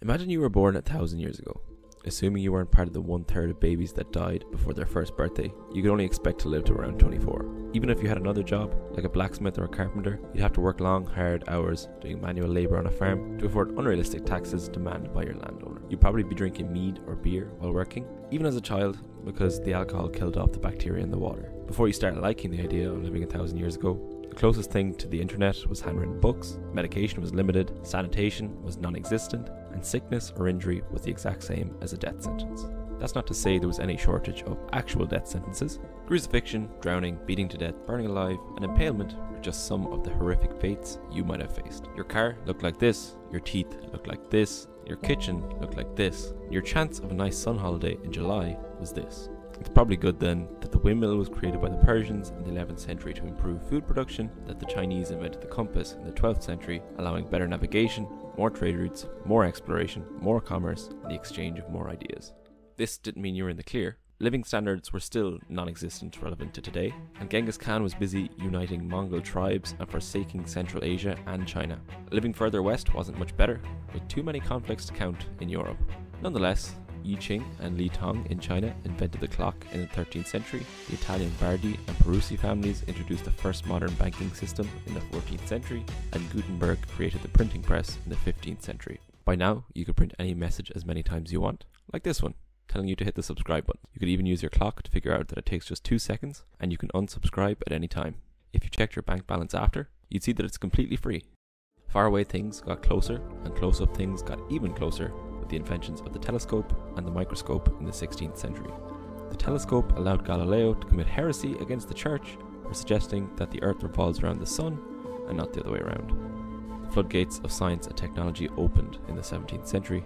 Imagine you were born 1,000 years ago. Assuming you weren't part of the 1/3 of babies that died before their first birthday, you could only expect to live to around 24. Even if you had another job, like a blacksmith or a carpenter, you'd have to work long, hard hours doing manual labour on a farm to afford unrealistic taxes demanded by your landowner. You'd probably be drinking mead or beer while working, even as a child, because the alcohol killed off the bacteria in the water. Before you start liking the idea of living 1,000 years ago, the closest thing to the internet was handwritten books, medication was limited, sanitation was non-existent, and sickness or injury was the exact same as a death sentence. That's not to say there was any shortage of actual death sentences. Crucifixion, drowning, beating to death, burning alive, and impalement are just some of the horrific fates you might have faced. Your car looked like this, your teeth looked like this, your kitchen looked like this, and your chance of a nice sun holiday in July was this. It's probably good then that the windmill was created by the Persians in the 11th century to improve food production, that the Chinese invented the compass in the 12th century, allowing better navigation, more trade routes, more exploration, more commerce, and the exchange of more ideas. This didn't mean you were in the clear. Living standards were still non-existent relevant to today, and Genghis Khan was busy uniting Mongol tribes and forsaking Central Asia and China. Living further west wasn't much better, with too many conflicts to count in Europe. Nonetheless, Yi Qing and Li Tong in China invented the clock in the 13th century, the Italian Bardi and Peruzzi families introduced the first modern banking system in the 14th century, and Gutenberg created the printing press in the 15th century. By now, you could print any message as many times you want, like this one, telling you to hit the subscribe button. You could even use your clock to figure out that it takes just 2 seconds, and you can unsubscribe at any time. If you checked your bank balance after, you'd see that it's completely free. Faraway things got closer, and close-up things got even closer with the inventions of the telescope and the microscope in the 16th century. The telescope allowed Galileo to commit heresy against the church for suggesting that the earth revolves around the sun and not the other way around. The floodgates of science and technology opened in the 17th century.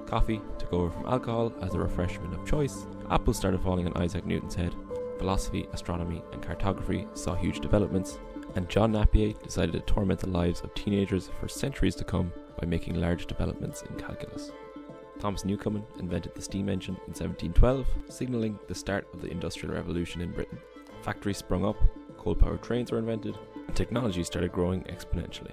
Coffee took over from alcohol as the refreshment of choice. Apples started falling on Isaac Newton's head. Philosophy, astronomy, and cartography saw huge developments. And John Napier decided to torment the lives of teenagers for centuries to come by making large developments in calculus. Thomas Newcomen invented the steam engine in 1712, signalling the start of the Industrial Revolution in Britain. Factories sprung up, coal-powered trains were invented, and technology started growing exponentially.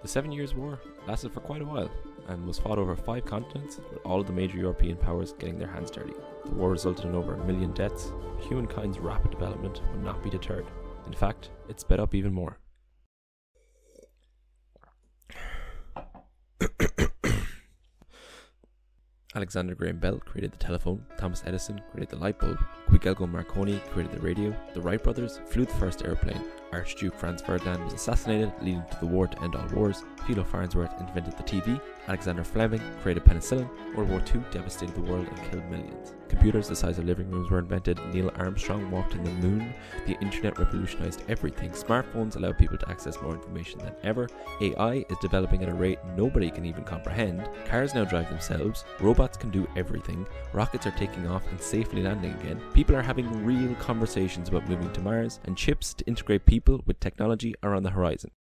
The 7 Years' War lasted for quite a while, and was fought over 5 continents, with all of the major European powers getting their hands dirty. The war resulted in over 1 million deaths. Humankind's rapid development would not be deterred. In fact, it sped up even more. Alexander Graham Bell created the telephone, Thomas Edison created the light bulb, Guglielmo Marconi created the radio, the Wright brothers flew the first airplane, Archduke Franz Ferdinand was assassinated, leading to the war to end all wars, Theodore Farnsworth invented the TV, Alexander Fleming created penicillin, World War II devastated the world and killed millions. Computers the size of living rooms were invented, Neil Armstrong walked on the moon, the internet revolutionized everything, smartphones allow people to access more information than ever, AI is developing at a rate nobody can even comprehend, cars now drive themselves, robots can do everything, rockets are taking off and safely landing again, people are having real conversations about moving to Mars, and chips to integrate people with technology are on the horizon.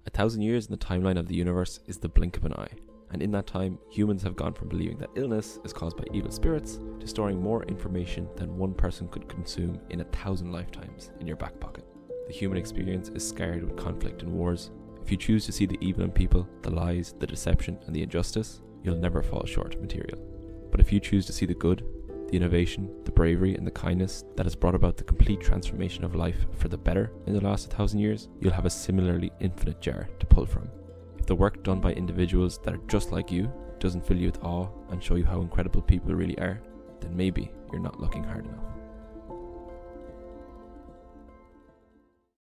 1,000 years in the timeline of the universe is the blink of an eye. And in that time, humans have gone from believing that illness is caused by evil spirits to storing more information than one person could consume in 1,000 lifetimes in your back pocket. The human experience is scarred with conflict and wars. If you choose to see the evil in people, the lies, the deception, and the injustice, you'll never fall short of material. But if you choose to see the good, the innovation, the bravery, and the kindness that has brought about the complete transformation of life for the better in the last 1,000 years, you'll have a similarly infinite jar to pull from. If the work done by individuals that are just like you doesn't fill you with awe and show you how incredible people really are, then maybe you're not looking hard enough.